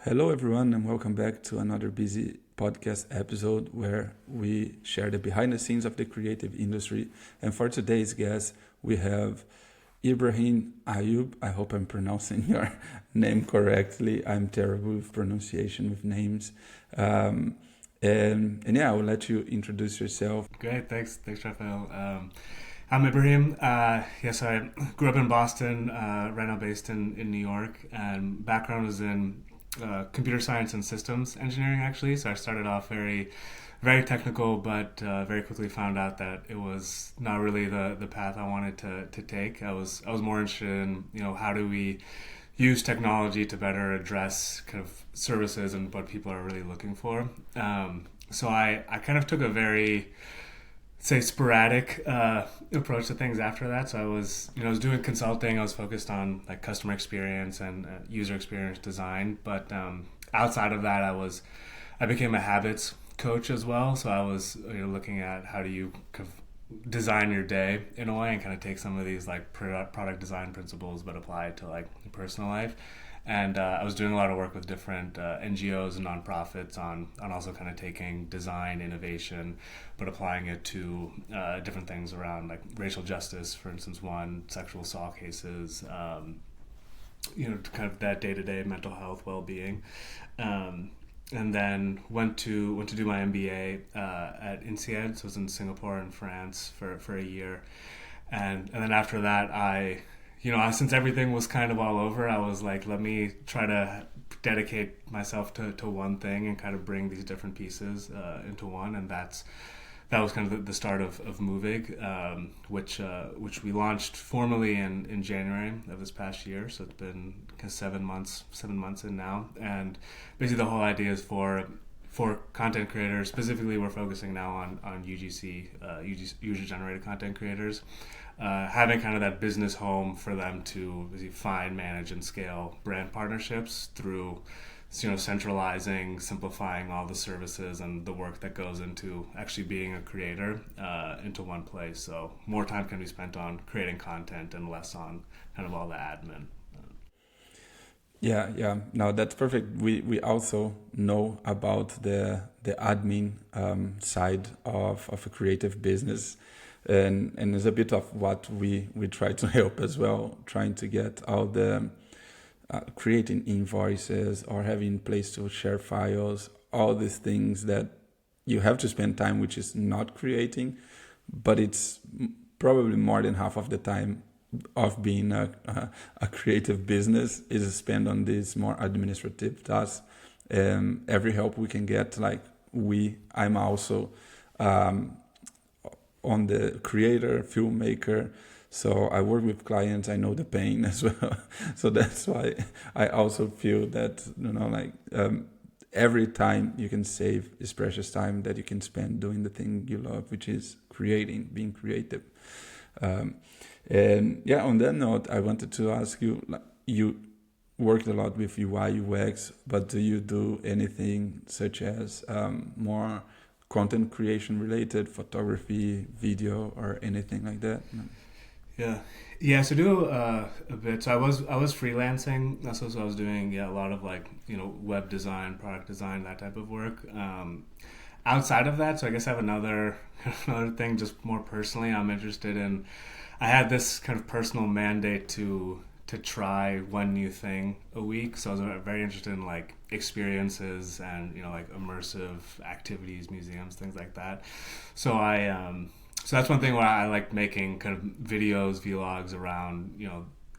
Hello, everyone, and welcome back to another Beazy podcast episode where we share the behind the scenes of the creative industry. And for today's guest, we have Ibrahim Ayub. I hope I'm pronouncing your name correctly. I'm terrible with pronunciation with names. And yeah, I will let you introduce yourself. Great, thanks, Raphael. I'm Ibrahim. Yes, I grew up in Boston, right now based in New York, and background is in computer science and systems engineering, actually. So I started off very technical, but very quickly found out that it was not really the path I wanted to take. I was more interested in how do we use technology to better address kind of services and what people are really looking for. So I kind of took a very sporadic approach to things after that. So I was doing consulting. I was focused on like customer experience and user experience design. But outside of that, I became a habits coach as well. So I was looking at how do you kind of design your day in a way and kind of take some of these like product design principles but apply it to like personal life. And I was doing a lot of work with different NGOs and nonprofits on also kind of taking design innovation, but applying it to different things around like racial justice, for instance, sexual assault cases, kind of that day-to-day mental health, well-being. And then went to do my MBA at INSEAD, so I was in Singapore and France for a year. And then after that, since everything was kind of all over, I was like, let me try to dedicate myself to one thing and kind of bring these different pieces into one. And that was kind of the start of Movig, which we launched formally in January of this past year. So it's been kind of 7 months in now. And basically the whole idea is for content creators. Specifically, we're focusing now on UGC, user-generated content creators. Having kind of that business home for them to find, manage, and scale brand partnerships through centralizing, simplifying all the services and the work that goes into actually being a creator into one place. So more time can be spent on creating content and less on kind of all the admin. Yeah. No, that's perfect. We also know about the admin side of a creative business. And it's a bit of what we try to help as well, trying to get all the creating invoices or having place to share files, all these things that you have to spend time, which is not creating, but it's probably more than half of the time of being a creative business is spent on these more administrative tasks. Every help we can get, I'm also on the creator, filmmaker. So I work with clients, I know the pain as well. So that's why I also feel that, every time you can save is precious time that you can spend doing the thing you love, which is creating, being creative. And yeah, on that note, I wanted to ask you, you worked a lot with UI, UX, but do you do anything such as more content creation related, photography, video, or anything like that? Yeah. So do a bit. So I was freelancing. That's what I was doing. Yeah, a lot of web design, product design, that type of work. Outside of that, so I guess I have another thing, just more personally. I'm interested in. I had this kind of personal mandate to try one new thing a week. So I was very interested in like experiences and immersive activities, museums, things like that. So so that's one thing where I like making kind of videos, vlogs around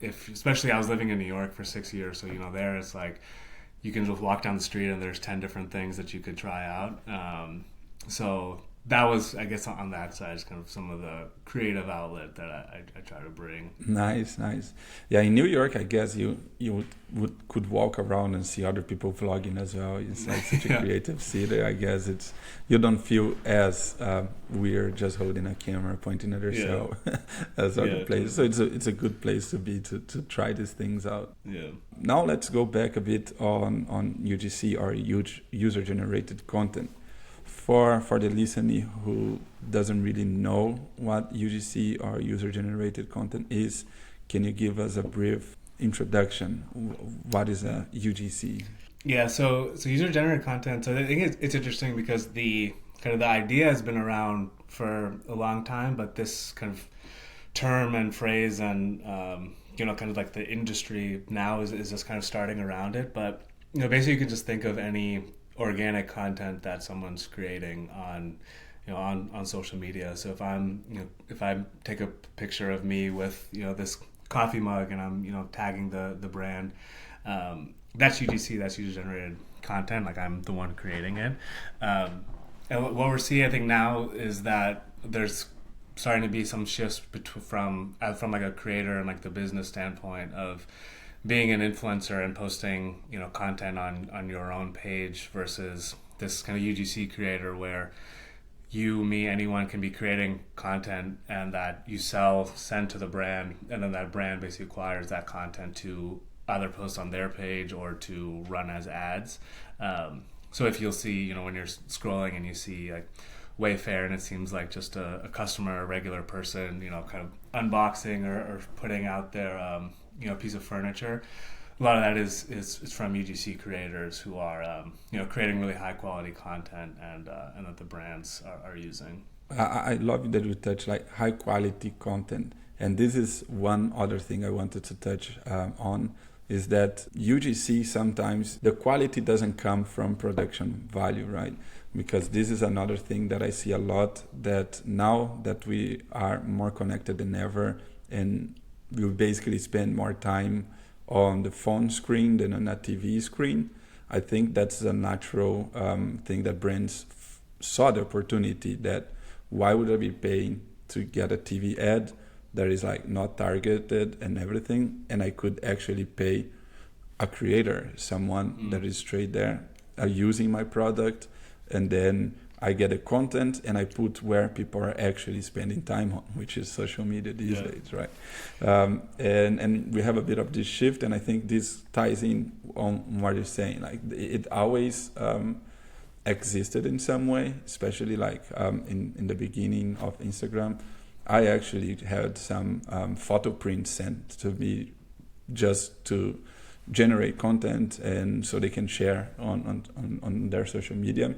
especially I was living in New York for 6 years, so there it's like you can just walk down the street and there's 10 different things that you could try out. So that was, I guess, on that side, is kind of some of the creative outlet that I try to bring. Nice. Yeah, in New York, I guess you could walk around and see other people vlogging as well. It's like such a creative city. I guess you don't feel as weird just holding a camera pointing at yourself as other places. So it's a good place to be to try these things out. Yeah. Now let's go back a bit on UGC or user generated content. For the listener who doesn't really know what UGC or user-generated content is, can you give us a brief introduction? What is a UGC? Yeah, so user-generated content. So I think it's interesting because the kind of the idea has been around for a long time, but this kind of term and phrase and kind of like the industry now is just kind of starting around it. But basically, you can just think of any organic content that someone's creating on on social media. So if I take a picture of me with this coffee mug and I'm tagging the brand, that's UGC, that's user generated content. Like I'm the one creating it. And what we're seeing, I think, now is that there's starting to be some shifts from like a creator and like the business standpoint of being an influencer and posting content on your own page versus this kind of UGC creator where you, me, anyone can be creating content and that you send to the brand, and then that brand basically acquires that content to either post on their page or to run as ads. So if you'll see, when you're scrolling and you see like Wayfair and it seems like just a customer, a regular person, kind of unboxing or putting out their, piece of furniture. A lot of that is from UGC creators who are, creating really high quality content and that the brands are using. I love that you touch like high quality content, and this is one other thing I wanted to touch on is that UGC sometimes the quality doesn't come from production value, right? Because this is another thing that I see a lot, that now that we are more connected than ever and we basically spend more time on the phone screen than on a TV screen, I think that's a natural thing that brands saw the opportunity that why would I be paying to get a TV ad that is like not targeted and everything, and I could actually pay a creator, someone that is straight there using my product, and then I get the content and I put where people are actually spending time on, which is social media these days, right? And we have a bit of this shift, and I think this ties in on what you're saying. Like it always existed in some way, especially like in the beginning of Instagram. I actually had some photo prints sent to me just to generate content and so they can share on their social media.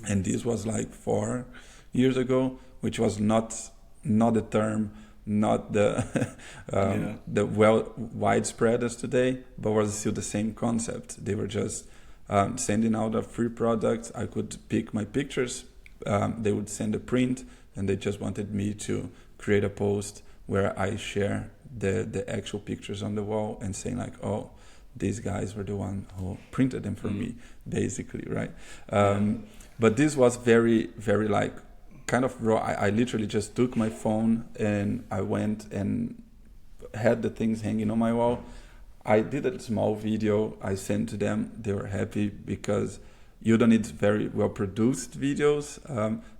And this was like 4 years ago, which was not the term, not the the widespread as today, but was still the same concept. They were just sending out a free product. I could pick my pictures. They would send a print, and they just wanted me to create a post where I share the actual pictures on the wall and saying like, oh, these guys were the one who printed them for me, basically, right? But this was very, very like kind of raw. I literally just took my phone and I went and had the things hanging on my wall. I did a small video I sent to them. They were happy because you don't need very well produced videos.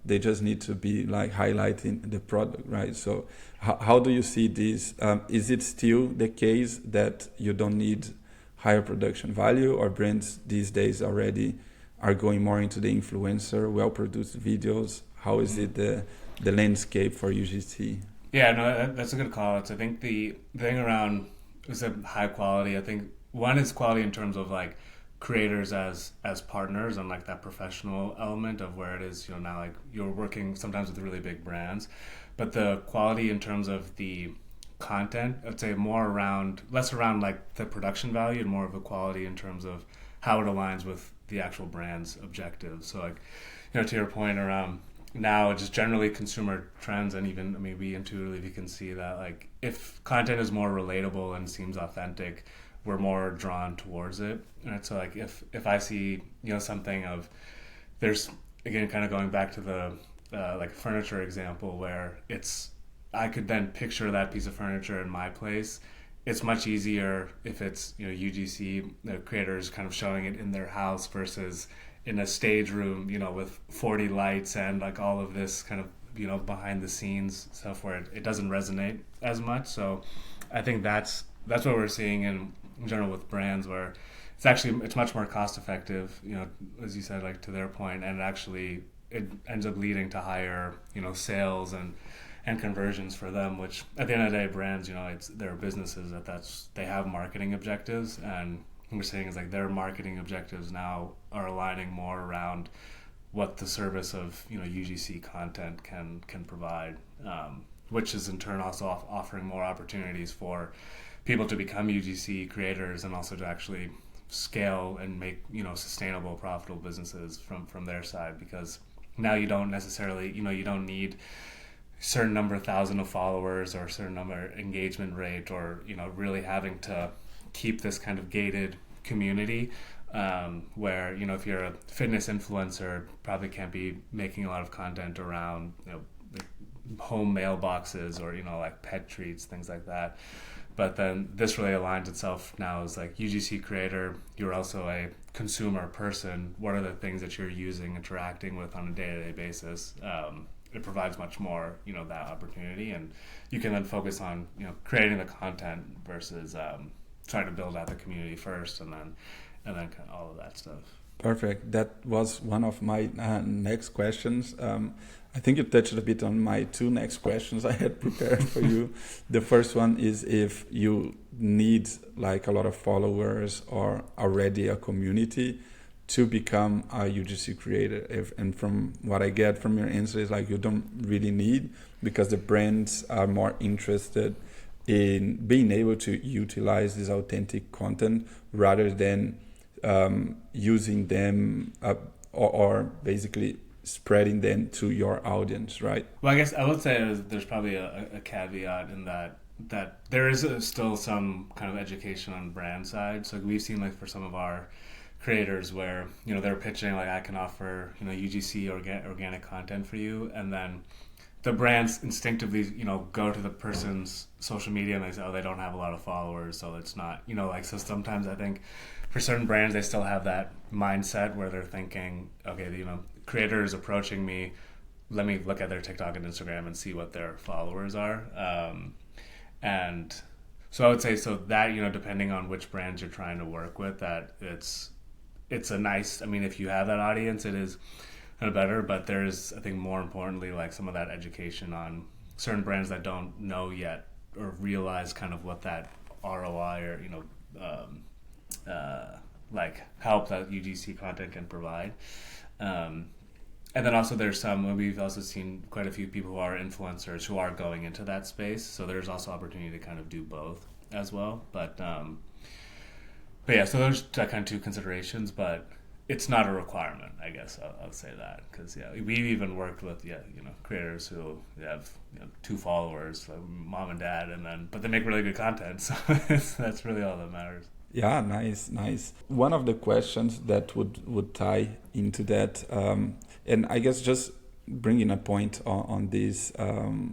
They just need to be like highlighting the product, right? So how do you see this? Is it still the case that you don't need higher production value, or brands these days already are going more into the influencer, well-produced videos? How is it the landscape for UGC? Yeah, no, that's a good call. It's, I think the thing around is a high quality. I think one is quality in terms of like creators as partners and like that professional element of where it is, now like you're working sometimes with really big brands, but the quality in terms of the content, I'd say less around like the production value and more of a quality in terms of how it aligns with the actual brand's objectives. So like, to your point around now just generally consumer trends, and even, I mean, we intuitively can see that like if content is more relatable and seems authentic, we're more drawn towards it. Right? So like if I see, something of, there's again kind of going back to the like furniture example where I could then picture that piece of furniture in my place. It's much easier if it's UGC, the creators kind of showing it in their house versus in a stage room, with 40 lights and like all of this kind of behind the scenes stuff where it doesn't resonate as much. So I think that's what we're seeing in general with brands, where it's much more cost effective, as you said, like to their point, and actually it ends up leading to higher sales and conversions for them, which at the end of the day, brands, it's their businesses, they have marketing objectives, and we're saying is like their marketing objectives now are aligning more around what the service of UGC content can provide, which is in turn also offering more opportunities for people to become UGC creators and also to actually scale and make sustainable, profitable businesses from their side, because now you don't necessarily you don't need certain number of thousand of followers or a certain number engagement rate, or really having to keep this kind of gated community, where if you're a fitness influencer, probably can't be making a lot of content around like home mailboxes or like pet treats, things like that. But then this really aligns itself now as like UGC creator. You're also a consumer person. What are the things that you're using, interacting with on a day-to-day basis? It provides much more, that opportunity, and you can then focus on, creating the content versus trying to build out the community first, and then kind of all of that stuff. Perfect. That was one of my next questions. I think you touched a bit on my two next questions I had prepared for you. The first one is if you need like a lot of followers or already a community to become a UGC creator. And from what I get from your answer is like you don't really need, because the brands are more interested in being able to utilize this authentic content rather than using them or basically spreading them to your audience, right? Well, I guess I would say there's probably a caveat in that there is still some kind of education on brand side. So we've seen like for some of our creators where they're pitching like, I can offer UGC organic content for you, and then the brands instinctively go to the person's social media and they say, oh, they don't have a lot of followers, so it's not so sometimes I think for certain brands they still have that mindset where they're thinking, okay, creator is approaching me, let me look at their TikTok and Instagram and see what their followers are, and so I would say that depending on which brands you're trying to work with, that it's a nice, if you have that audience, it is kind of better, but there's, I think more importantly, like some of that education on certain brands that don't know yet or realize kind of what that ROI or like help that UGC content can provide. And then also there's we've also seen quite a few people who are influencers who are going into that space, so there's also opportunity to kind of do both as well. But yeah, so there's kind of two considerations, but it's not a requirement, I guess I'll say that, because we've even worked with creators who have 2 followers, like mom and dad, but they make really good content, so that's really all that matters. Yeah, nice. One of the questions that would tie into that, and I guess just bringing a point on this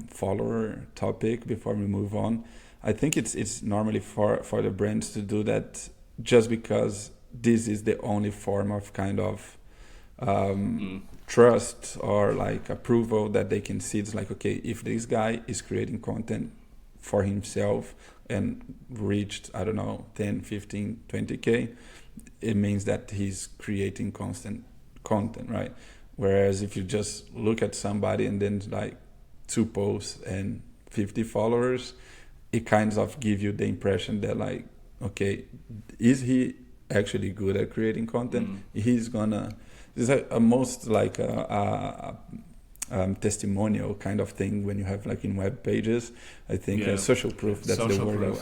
follower topic before we move on, I think it's normally for the brands to do that just because this is the only form of kind of trust or like approval that they can see. It's like, okay, if this guy is creating content for himself and reached, I don't know, 10, 15, 20K, it means that he's creating constant content, right? Whereas if you just look at somebody and then like 2 posts and 50 followers, it kind of gives you the impression that like, okay, is he actually good at creating content? He's gonna, it's a most like a testimonial kind of thing when you have like in web pages. I think social proof, that's social the word proof.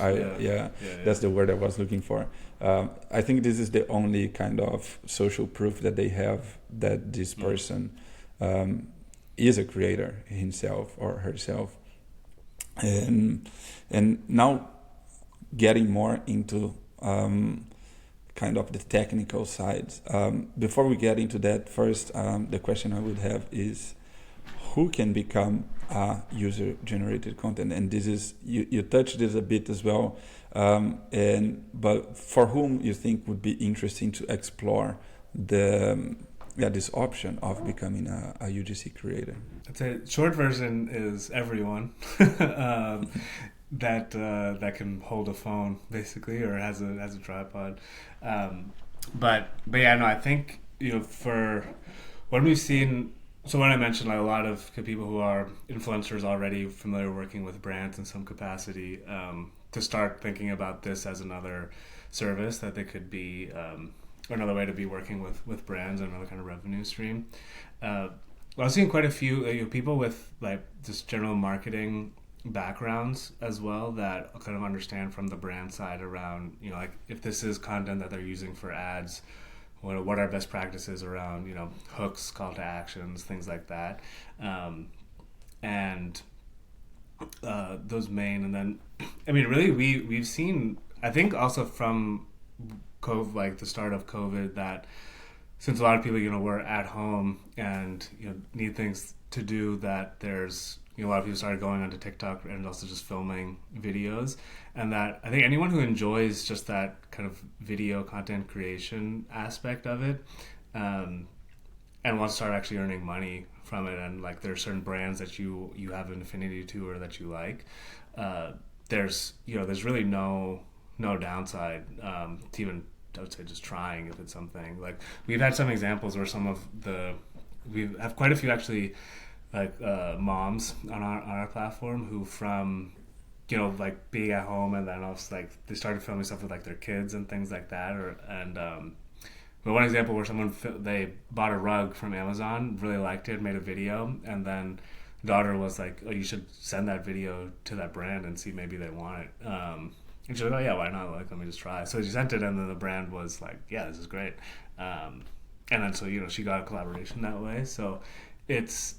That's the word I was looking for. I think this is the only kind of social proof that they have that this person is a creator himself or herself. And now getting more into kind of the technical side. Before we get into that, first, the question I would have is, who can become user-generated content? And this is, you touched this a bit as well, but for whom you think would be interesting to explore this option of becoming a UGC creator? I'd say short version is everyone that can hold a phone basically, or has a tripod. But yeah, no, I think for what we've seen. So when I mentioned like a lot of people who are influencers already familiar working with brands in some capacity, to start thinking about this as another service that they could be, or another way to be working with brands and another kind of revenue stream. I've seen quite a few people with like just general marketing backgrounds as well that kind of understand from the brand side around, like if this is content that they're using for ads, what are best practices around, hooks, call to actions, things like that. And those main, and then, I mean, really we've seen, I think also from COVID, like the start of COVID, that since a lot of people, were at home and, need things to do, that there's, a lot of people started going onto TikTok and also just filming videos. And that I think anyone who enjoys just that kind of video content creation aspect of it, and wants to start actually earning money from it, and like there's certain brands that you have an affinity to or that you like, there's really no downside to even, I would say, just trying if it's something. Like we've had some examples where we have quite a few actually, like moms on our platform who from like being at home, and then also like they started filming stuff with like their kids and things like that, but one example where they bought a rug from Amazon, really liked it, made a video, and then daughter was like, "Oh, you should send that video to that brand and see maybe they want it." And she's like, "Oh yeah, why not? Like, let me just try." So she sent it, and then the brand was like, "Yeah, this is great." And then so she got a collaboration that way. So it's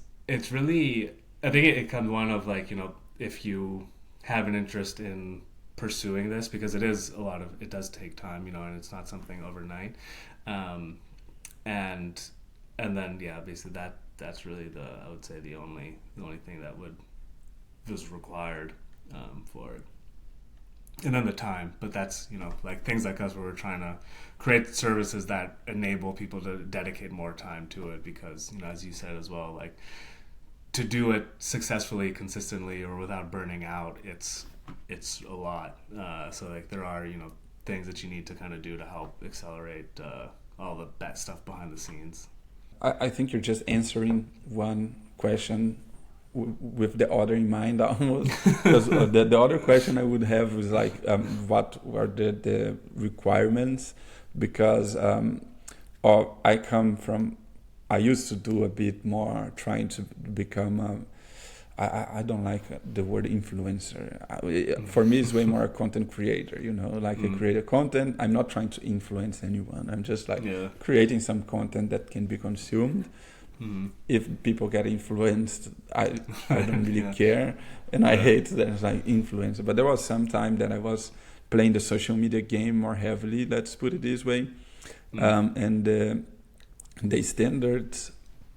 really, I think it comes one of like, if you have an interest in pursuing this, because it does take time, and it's not something overnight. And then basically that's really I would say the only thing that was required for it. And then the time, but that's like things like us where we're trying to create services that enable people to dedicate more time to it, because as you said as well, like to do it successfully, consistently, or without burning out, it's a lot. So like there are things that you need to kind of do to help accelerate all the best stuff behind the scenes. I think you're just answering one question with the other in mind almost. Because the other question I would have was like, what were the requirements? Because I used to do a bit more trying to become I don't like the word influencer. For me, it's way more a content creator, like I create a content. I'm not trying to influence anyone. I'm just like creating some content that can be consumed. If people get influenced, I don't really care. And I hate that it's like influencer. But there was some time that I was playing the social media game more heavily, let's put it this way. And the standard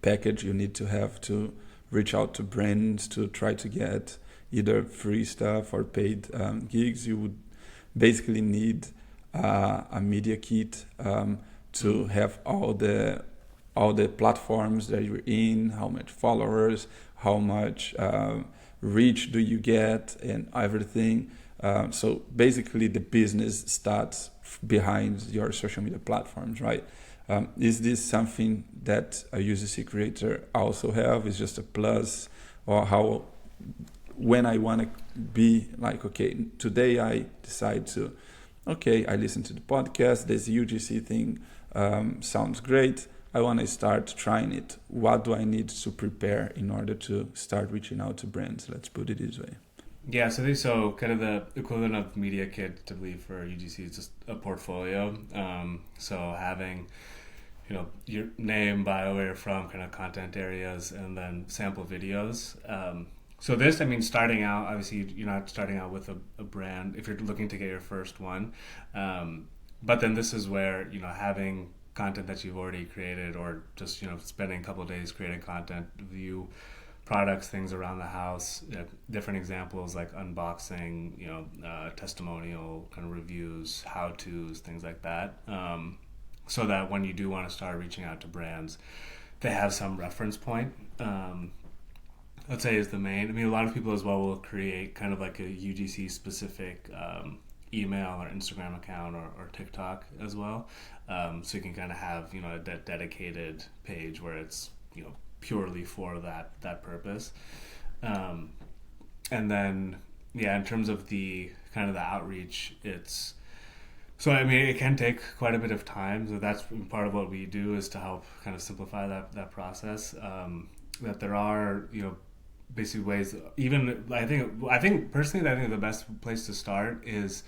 package you need to have to reach out to brands to try to get either free stuff or paid gigs, you would basically need a media kit to have all the platforms that you're in, how much followers, how much reach do you get, and everything. So basically the business starts behind your social media platforms, right? Is this something that a UGC creator also have? Is just a plus? Or how, when I want to be like, okay, today I decide to, okay, I listen to the podcast, this UGC thing sounds great, I want to start trying it. What do I need to prepare in order to start reaching out to brands? Let's put it this way. Yeah, so kind of the equivalent of media kit typically for UGC is just a portfolio. So having your name, bio, where you're from, kind of content areas, and then sample videos. So this, I mean, starting out, obviously you're not starting out with a brand if you're looking to get your first one. But then this is where, having content that you've already created, or just, spending a couple of days creating content, view products, things around the house, different examples like unboxing, testimonial kind of reviews, how-tos, things like that. So that when you do want to start reaching out to brands, they have some reference point. I'd say is the main. I mean, a lot of people as well will create kind of like a UGC specific email or Instagram account or TikTok as well. So you can kind of have, a dedicated page where it's, purely for that purpose. And then, in terms of the kind of the outreach, it's So I mean, it can take quite a bit of time. So that's part of what we do is to help kind of simplify that process. That there are basically ways. Even I think personally, I think the best place to start is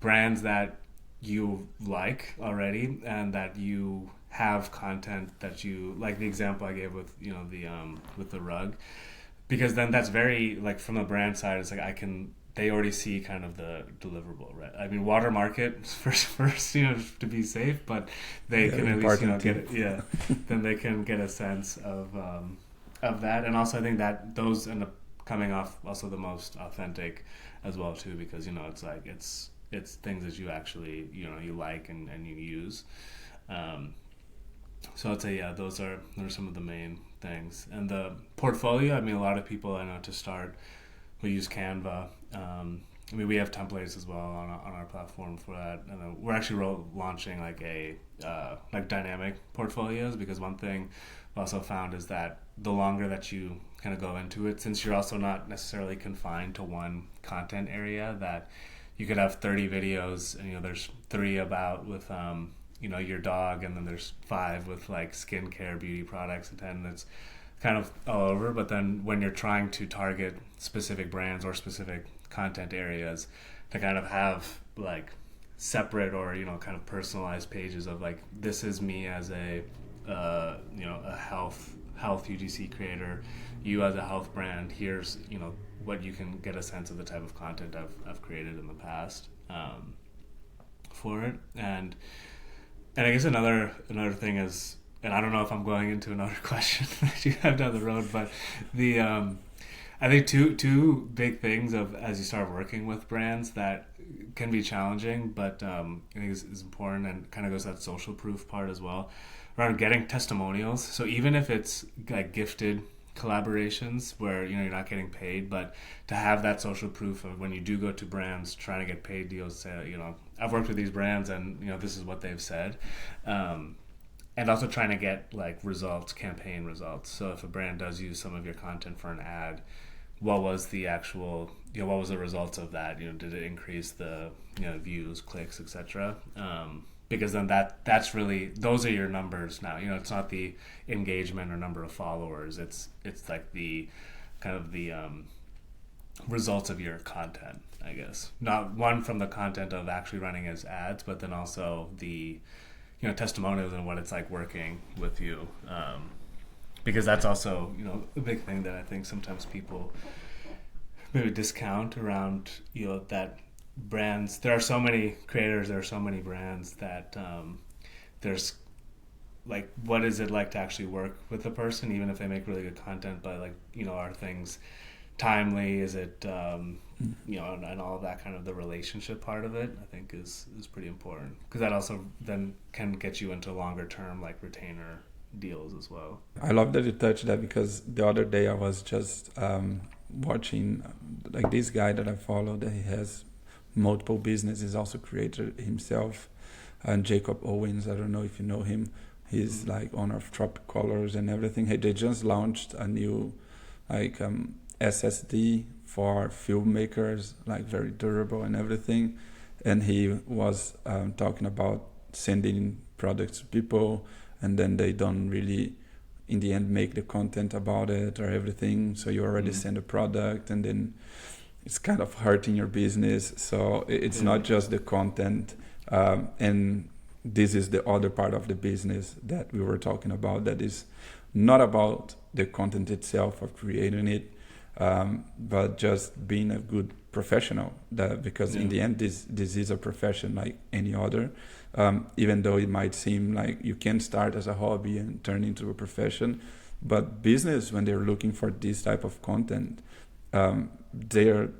brands that you like already and that you have content that you like. The example I gave with the with the rug, because then that's very like from the brand side. It's like they already see kind of the deliverable, right? I mean, watermark it first, to be safe, but they can at least get it. Yeah, then they can get a sense of that, and also I think that those end up coming off also the most authentic as well too, because it's like it's things that you actually you like and you use. Um, so I'd say those are some of the main things. And the portfolio, I mean, a lot of people I know to start, we use Canva. I mean, we have templates as well on our platform for that, and then we're actually launching like like dynamic portfolios, because one thing we also found is that the longer that you kind of go into it, since you're also not necessarily confined to one content area, that you could have 30 videos and there's 3 about with your dog, and then there's 5 with like skincare, beauty products, and 10 that's kind of all over. But then when you're trying to target specific brands or specific content areas, to kind of have like separate or kind of personalized pages of like, this is me as a a health UGC creator, you as a health brand, here's what you can get a sense of the type of content I've created in the past for it. And I guess another thing is, and I don't know if I'm going into another question that you have down the road, but the I think two big things of as you start working with brands that can be challenging, but I think is important, and kind of goes to that social proof part as well, around getting testimonials. So even if it's like gifted collaborations where you're not getting paid, but to have that social proof of when you do go to brands trying to get paid deals, say I've worked with these brands and this is what they've said. And also trying to get like results, campaign results. So if a brand does use some of your content for an ad, what was the actual, what was the results of that? Did it increase the views, clicks, etc.? Because then that's really, those are your numbers now. It's not the engagement or number of followers. It's like the kind of the results of your content, I guess. Not one from the content of actually running as ads, but then also the testimonials and what it's like working with you, because that's also a big thing that I think sometimes people maybe discount around that brands. There are so many creators, there are so many brands that there's like, what is it like to actually work with a person, even if they make really good content, but like are things timely, is it and all of that, kind of the relationship part of it, I think is pretty important, because that also then can get you into longer term like retainer deals as well. I love that you touched that, because the other day I was just watching like this guy that I follow, that he has multiple businesses, also created himself, and Jacob Owens, I don't know if you know him. He's like owner of Tropic Colors and everything. They just launched a new like SSD for filmmakers, like very durable and everything. And he was talking about sending products to people, and then they don't really in the end make the content about it or everything. So you already send a product, and then it's kind of hurting your business. So it's not just the content. And this is the other part of the business that we were talking about, that is not about the content itself of creating it, but just being a good professional. Because in the end, this is a profession like any other. Even though it might seem like you can start as a hobby and turn into a profession, but business, when they're looking for this type of content, they're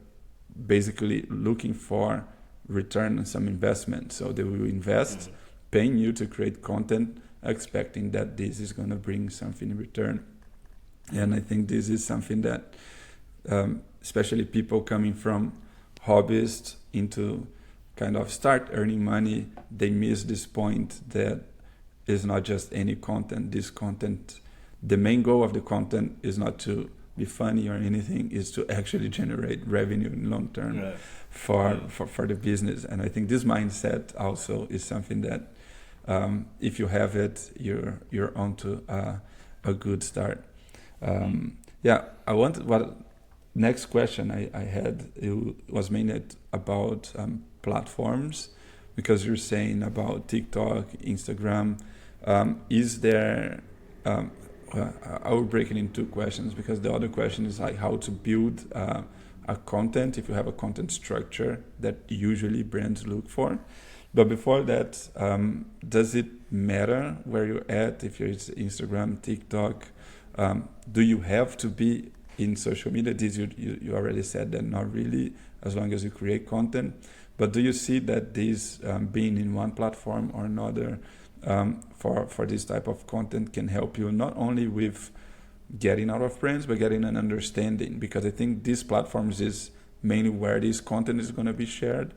basically looking for return on some investment. So they will invest, paying you to create content, expecting that this is going to bring something in return. And I think this is something that especially people coming from hobbyists into kind of start earning money, they miss this point that is not just any content. This content, the main goal of the content is not to be funny or anything. It's to actually generate revenue in long term for the business. And I think this mindset also is something that if you have it, you're onto a good start. Next question I had, it was mainly about platforms, because you're saying about TikTok, Instagram. Is there, I will break it into two questions, because the other question is like how to build a content, if you have a content structure that usually brands look for. But before that, does it matter where you're at, if you're Instagram, TikTok? Do you have to be in social media? This you already said that not really, as long as you create content. But do you see that this being in one platform or another for this type of content can help you not only with getting out of brands, but getting an understanding? Because I think these platforms is mainly where this content is going to be shared.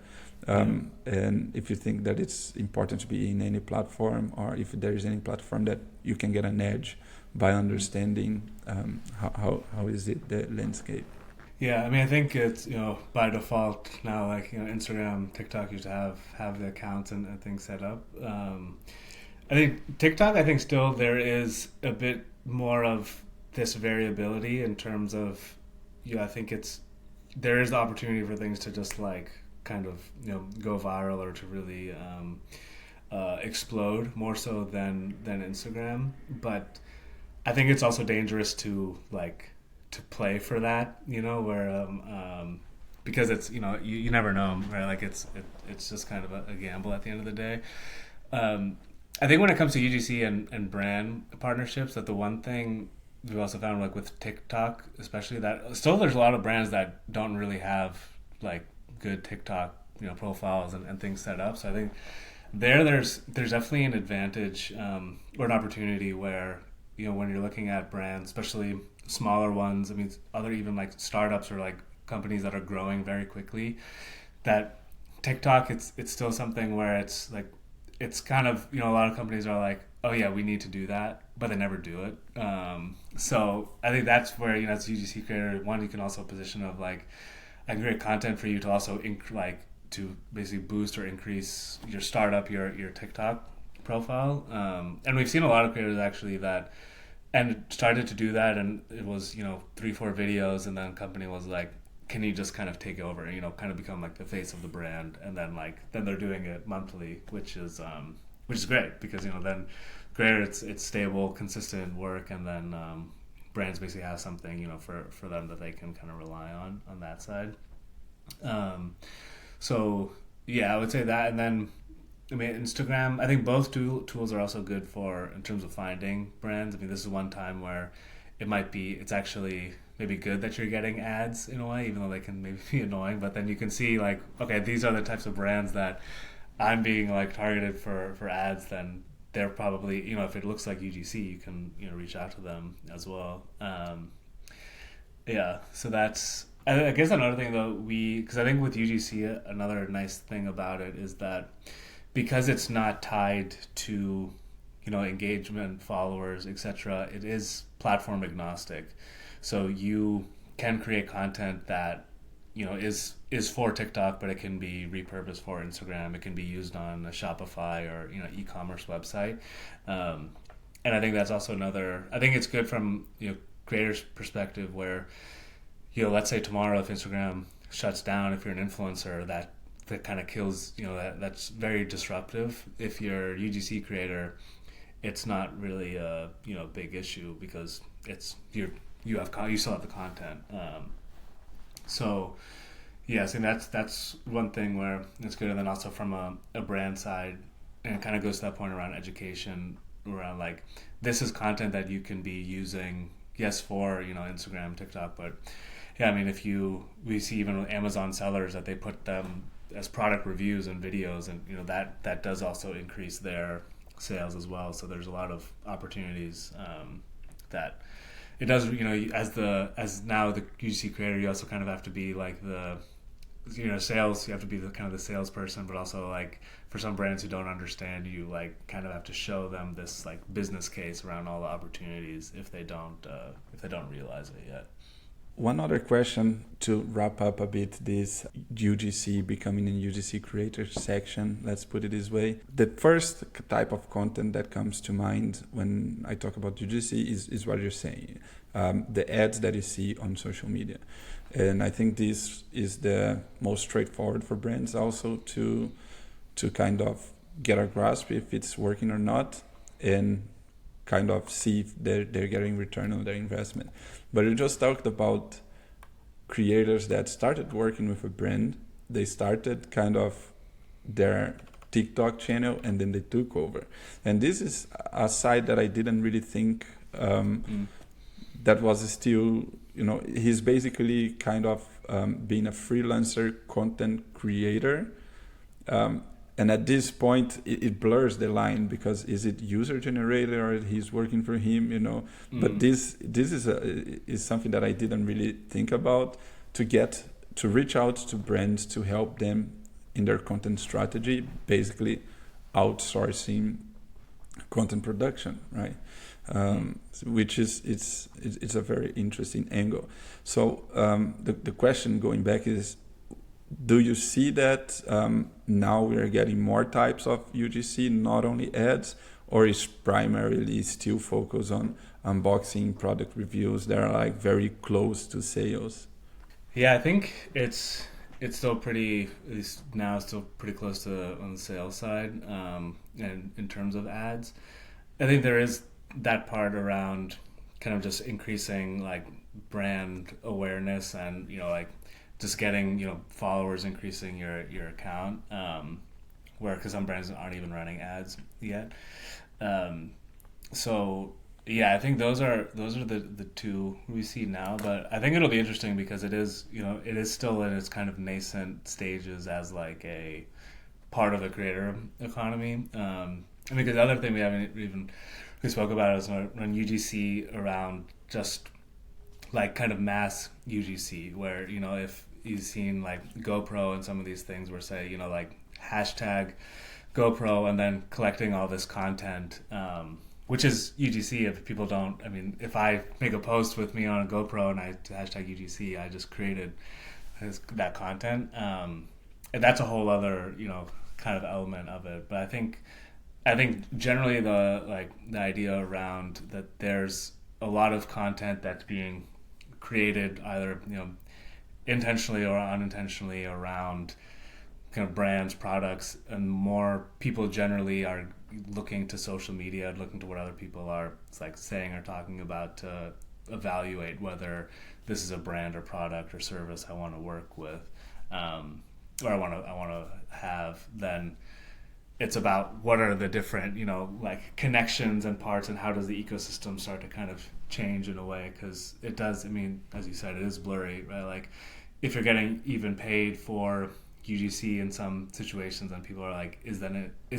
And if you think that it's important to be in any platform, or if there is any platform that you can get an edge by understanding, how is it, the landscape? Yeah, I mean, I think it's, by default now, like, Instagram, TikTok used to have the accounts and things set up. I think TikTok, still there is a bit more of this variability in terms of, I think there is the opportunity for things to just like kind of, go viral or to really explode more so than Instagram. But I think it's also dangerous to play for that, where because it's, you never know, right? Like it's just kind of a gamble at the end of the day. I think when it comes to UGC and brand partnerships, that the one thing we've also found, like with TikTok especially, that still there's a lot of brands that don't really have like good TikTok profiles and things set up. So I think there's definitely an advantage or an opportunity where, when you're looking at brands, especially smaller ones, I mean, other even like startups or like companies that are growing very quickly, that TikTok, it's still something where it's like, it's kind of, a lot of companies are like, oh yeah, we need to do that, but they never do it. So I think that's where, as a UGC creator, one, you can also position of like, I create content for you to also to basically boost or increase your startup, your TikTok profile. And we've seen a lot of creators actually that and started to do that, and it was 3-4 videos, and then company was like, can you just kind of take over and kind of become like the face of the brand, and then they're doing it monthly, which is great, because then great, it's stable, consistent work, and then brands basically have something for them that they can kind of rely on that side. So yeah, I would say that. And then I mean, Instagram, I think both tools are also good in terms of finding brands. I mean, this is one time where it's actually maybe good that you're getting ads in a way, even though they can maybe be annoying. But then you can see like, okay, these are the types of brands that I'm being like targeted for ads. Then they're probably, if it looks like UGC, you can reach out to them as well. So that's, I guess another thing though, because I think with UGC, another nice thing about it is that because it's not tied to engagement, followers, etc., it is platform agnostic. So you can create content that is for TikTok, but it can be repurposed for Instagram. It can be used on a Shopify or e-commerce website. And I think that's also I think it's good from creators' perspective, where let's say tomorrow if Instagram shuts down, if you're an influencer, that kind of kills, that's very disruptive. If you're a UGC creator, it's not really a big issue, because it's you still have the content. So yeah, so that's one thing where it's good. And then also from a brand side, and it kind of goes to that point around education, around like, this is content that you can be using, yes, for Instagram, TikTok, but yeah, I mean, we see even with Amazon sellers that they put them as product reviews and videos, and that does also increase their sales as well. So there's a lot of opportunities that it does. As now the UGC creator, you also kind of have to be like the sales, you have to be the kind of the salesperson, but also like for some brands who don't understand, you like kind of have to show them this like business case around all the opportunities if they don't realize it yet. One other question to wrap up a bit this UGC becoming a UGC creator section, let's put it this way. The first type of content that comes to mind when I talk about UGC is what you're saying, the ads that you see on social media. And I think this is the most straightforward for brands also to kind of get a grasp if it's working or not, and kind of see if they're getting return on their investment. But you just talked about creators that started working with a brand. They started kind of their TikTok channel and then they took over. And this is a side that I didn't really think that was still, he's basically kind of being a freelancer content creator. And at this point, it blurs the line because is it user generated or he's working for him, But this is something that I didn't really think about to reach out to brands to help them in their content strategy, basically outsourcing content production, right? Which it's a very interesting angle. So the question going back is, do you see that now we are getting more types of UGC, not only ads, or is primarily still focused on unboxing product reviews that are like very close to sales? Yeah, I think it's still pretty, at least now, it's still pretty close to on the sales side. And in terms of ads, I think there is that part around kind of just increasing like brand awareness and like just getting followers, increasing your account, where because some brands aren't even running ads yet. So yeah, I think those are the two we see now. But I think it'll be interesting because it is still in its kind of nascent stages as like a part of the creator economy. Because the other thing we haven't even we spoke about is when UGC around just like kind of mass UGC, where if you've seen like GoPro and some of these things where say like hashtag GoPro and then collecting all this content, which is UGC. If people don't, if I make a post with me on a GoPro and I hashtag UGC, I just created that content, and that's a whole other kind of element of it. But I think generally the idea around that there's a lot of content that's being created either intentionally or unintentionally around kind of brands, products, and more people generally are looking to social media, looking to what other people are saying or talking about to evaluate whether this is a brand or product or service I want to work with, or I want to have. Then it's about what are the different connections and parts, and how does the ecosystem start to kind of change in a way, because it does. As you said, it is blurry, right? Like if you're getting even paid for UGC in some situations, and people are like, is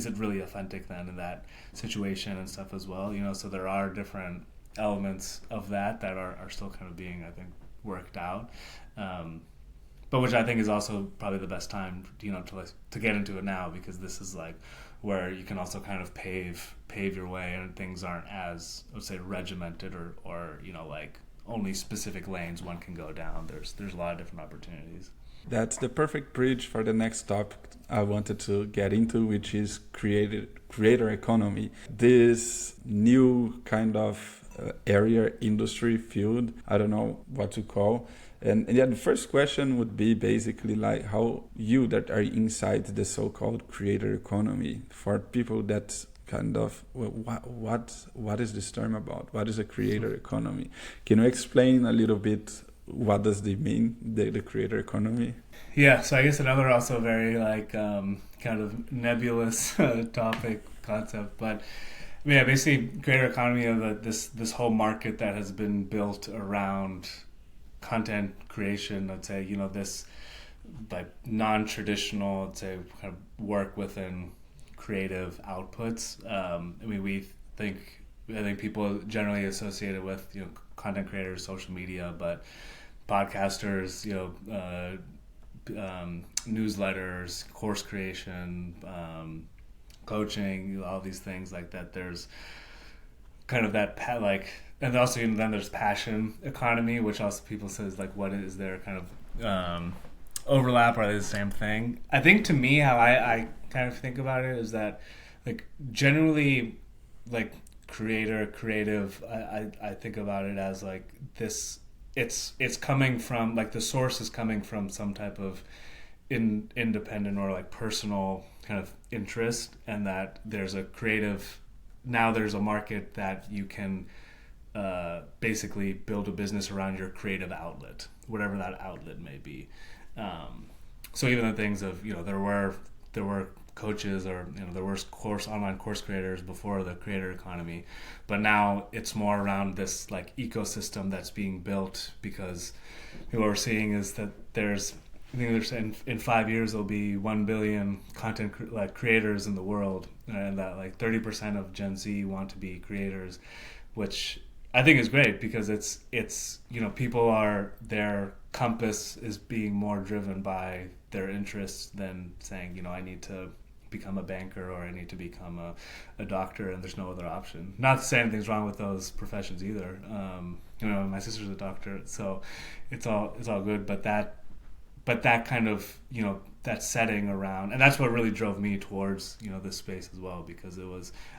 it really authentic then in that situation and stuff as well? So there are different elements of that are still kind of being, I think, worked out. But which I think is also probably the best time, to get into it now, because this is like where you can also kind of pave your way, and things aren't as, I would say, regimented or like only specific lanes one can go down. There's a lot of different opportunities. That's the perfect bridge for the next topic I wanted to get into, which is creator economy. This new kind of area, industry, field, I don't know what to call. And yeah, the first question would be basically like how you that are inside the so-called creator economy, for people that kind of, what is this term about? What is a creator economy? Can you explain a little bit what does it mean, the creator economy? Yeah, so I guess another also very kind of nebulous concept, but basically creator economy of this whole market that has been built around content creation. Let's say this like non-traditional, let's say, kind of work within creative outputs. I think people generally associate it with content creators, social media, but podcasters, newsletters, course creation, coaching, all these things like that. There's kind of that and also then there's passion economy, which also people says like, what is there kind of overlap, or are they the same thing? I think to me, how I kind of think about it is that like generally like creative, I think about it as like this, it's coming from like the source is coming from some type of independent or like personal kind of interest, and that there's a creative, now there's a market that you can basically build a business around your creative outlet, whatever that outlet may be. So even the things of, there were coaches, or there were online course creators before the creator economy, but now it's more around this like ecosystem that's being built, because what we're seeing is that I think there's in 5 years there'll be 1 billion content creators in the world, and that like 30% of Gen Z want to be creators, which I think is great, because it's people their compass is being more driven by their interests than saying, I need to become a banker, or I need to become a doctor, and there's no other option. Not to say anything's wrong with those professions either. My sister's a doctor, so it's all good. But that kind of, that setting around, and that's what really drove me towards, this space as well, because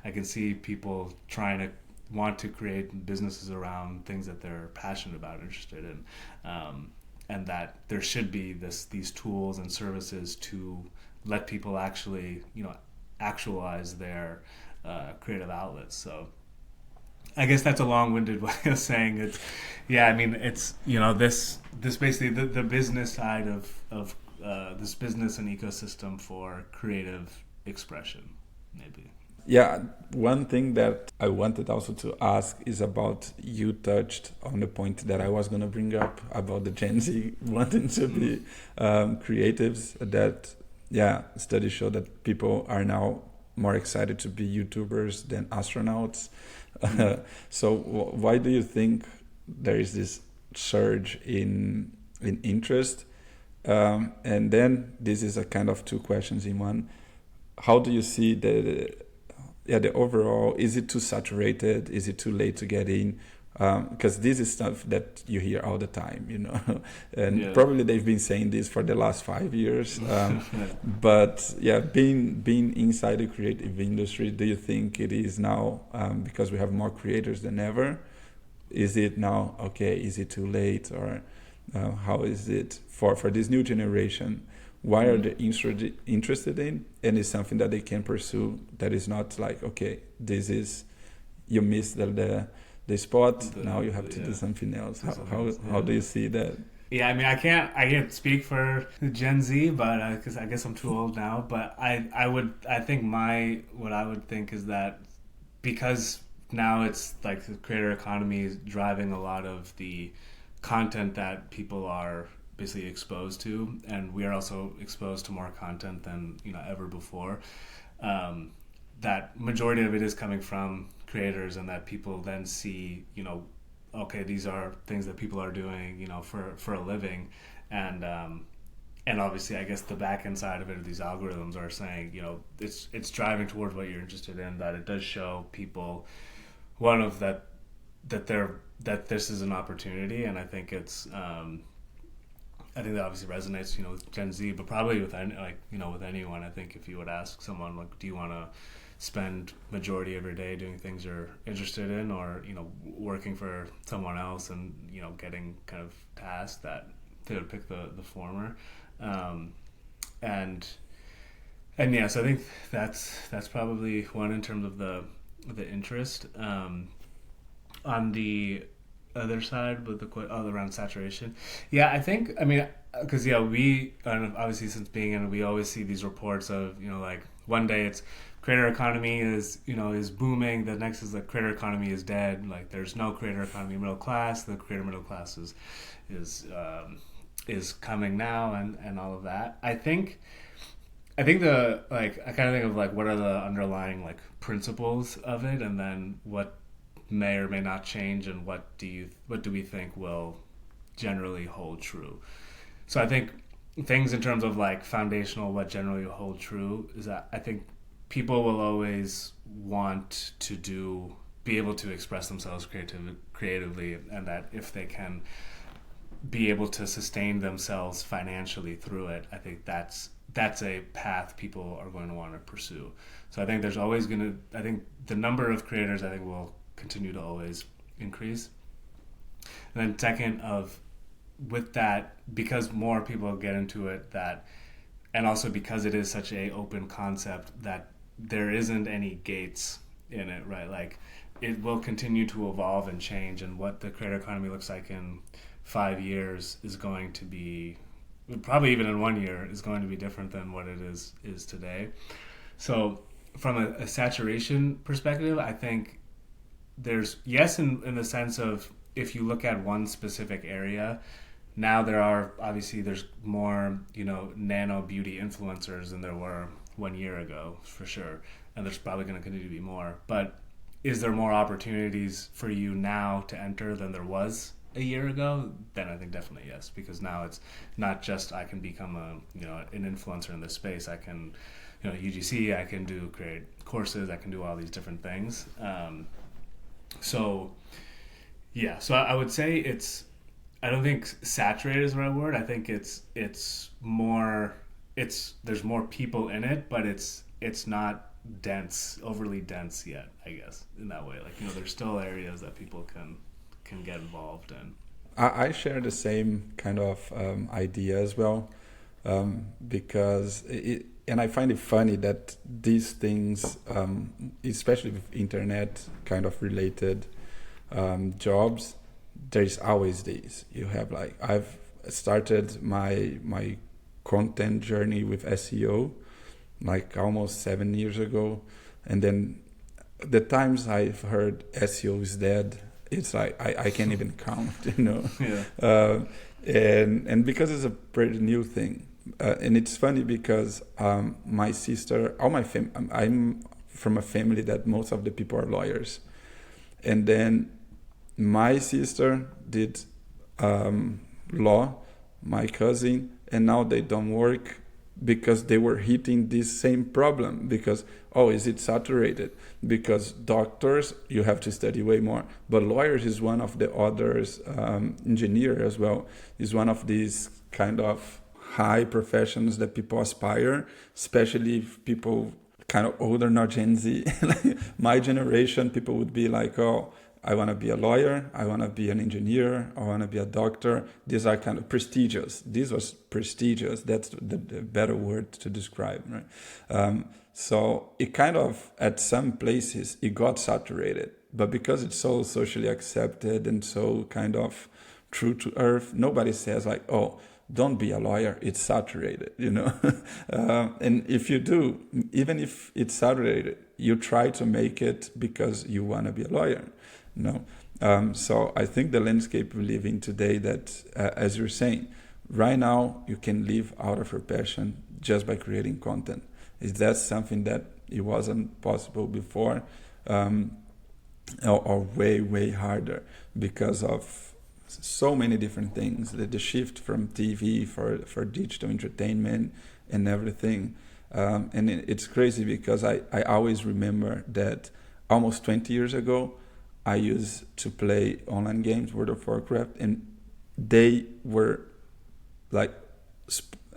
I can see people trying to want to create businesses around things that they're passionate about, interested in, and that there should be these tools and services to let people actually, actualize their creative outlets. So I guess that's a long-winded way of saying it. Yeah, I mean, it's, this basically the business side of this business and ecosystem for creative expression, maybe. Yeah, one thing that I wanted also to ask is about, you touched on the point that I was going to bring up about the Gen Z wanting to be creatives, that, studies show that people are now more excited to be YouTubers than astronauts. So why do you think there is this surge in interest? And then this is a kind of two questions in one. How do you see the overall, is it too saturated? Is it too late to get in? Because this is stuff that you hear all the time, and probably they've been saying this for the last 5 years. But being inside the creative industry, do you think it is now, because we have more creators than ever, is it now, okay, is it too late, or how is it for this new generation? Why are they interested in? And it's something that they can pursue, that is not like, okay, this is, you missed the spot, now you have to do something else. How do you see that? Yeah, I mean, I can't speak for the Gen Z, but because I guess I'm too old now. But I think what I would think is that, because now it's like the creator economy is driving a lot of the content that people are basically exposed to, and we are also exposed to more content than ever before. That majority of it is coming from creators, and that people then see, okay, these are things that people are doing, for a living, and obviously, I guess the back end side of it, these algorithms are saying, it's driving towards what you're interested in. That it does show people that this is an opportunity, and I think it's. I think that obviously resonates, with Gen Z, but probably with with anyone. I think if you would ask someone, like, do you want to spend majority of your day doing things you're interested in, or working for someone else and getting kind of tasked, that they would pick the former. And yes, I think that's probably one in terms of the interest. On the other side, with around saturation, I think, I mean, because we obviously, since being in it, we always see these reports of like one day it's creator economy is booming, the next is the creator economy is dead, like there's no creator economy middle class, the creator middle class is coming now, and all of that. I think the I kind of think of like, what are the underlying like principles of it, and then what may or may not change, and what do we think will generally hold true. So I think things in terms of like foundational, what generally hold true is that I think people will always want to be able to express themselves creatively, and that if they can be able to sustain themselves financially through it, I think that's a path people are going to want to pursue. So I think there's always going to, I think the number of creators I think will continue to always increase. And then second of with that, because more people get into it, that and also because it is such a open concept that there isn't any gates in it, right? Like it will continue to evolve and change, and what the creator economy looks like in 5 years is going to be, probably even in 1 year, is going to be different than what it is today. So from a saturation perspective, I think there's yes in the sense of if you look at one specific area, now there's more nano beauty influencers than there were 1 year ago for sure, and there's probably going to continue to be more. But is there more opportunities for you now to enter than there was a year ago? Then I think definitely yes, because now it's not just I can become an influencer in this space. I can UGC, I can create courses, I can do all these different things. So I would say I don't think saturated is the right word. I think it's more, there's more people in it, but it's not overly dense yet, I guess, in that way. Like, there's still areas that people can get involved in. I share the same kind of idea as well, because and I find it funny that these things, especially with internet kind of related jobs, there's always these. You have like, I've started my content journey with SEO like almost 7 years ago, and then the times I've heard SEO is dead, it's like I can't even count, Yeah. And because it's a pretty new thing, and it's funny because my sister, I'm from a family that most of the people are lawyers, and then my sister did law, my cousin, and now they don't work because they were hitting this same problem. Because, is it saturated? Because doctors, you have to study way more, but lawyers is one of the others, engineer as well, is one of these kind of high professions that people aspire, especially if people kind of older, not Gen Z. My generation, people would be like, I want to be a lawyer, I want to be an engineer, I want to be a doctor. These are kind of prestigious. This was prestigious. That's the better word to describe, right? So it kind of, at some places, it got saturated. But because it's so socially accepted and so kind of true to earth, nobody says like, don't be a lawyer, it's saturated, and if you do, even if it's saturated, you try to make it because you want to be a lawyer. So I think the landscape we live in today, that as you're saying, right now you can live out of your passion just by creating content. Is that something that it wasn't possible before, or way harder because of so many different things, the shift from TV for digital entertainment and everything. And it's crazy because I always remember that almost 20 years ago, I used to play online games, World of Warcraft, and they were like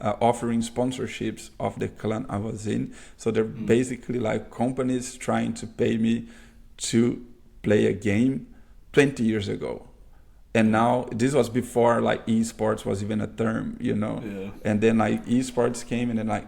offering sponsorships of the clan I was in. So they're basically like companies trying to pay me to play a game 20 years ago. And now, this was before like esports was even a term, Yeah. And then like esports came, and then like,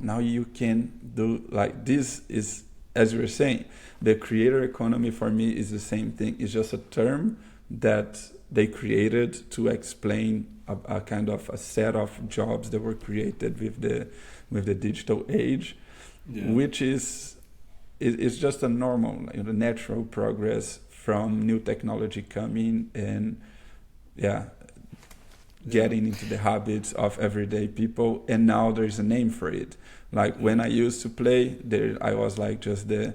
now you can do like this. Is, as you were saying, the creator economy for me is the same thing. It's just a term that they created to explain a kind of a set of jobs that were created with the digital age, which is just a normal, natural progress from new technology coming and getting into the habits of everyday people. And now there's a name for it. Like when I used to play, I was like just the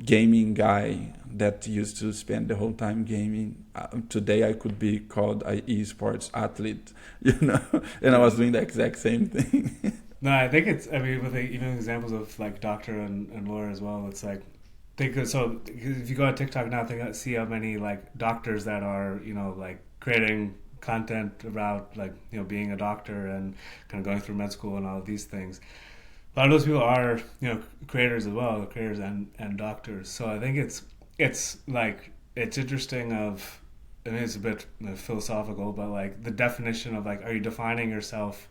gaming guy that used to spend the whole time gaming. Today I could be called an esports athlete, and I was doing the exact same thing. No, I think it's. I mean, with even examples of like doctor and lawyer as well, it's like so if you go on TikTok now, see how many like doctors that are like creating content about like being a doctor and kind of going through med school and all of these things. A lot of those people are creators as well, creators and doctors. So I think it's like it's interesting of. I mean, it's a bit philosophical, but like the definition of like, are you defining yourself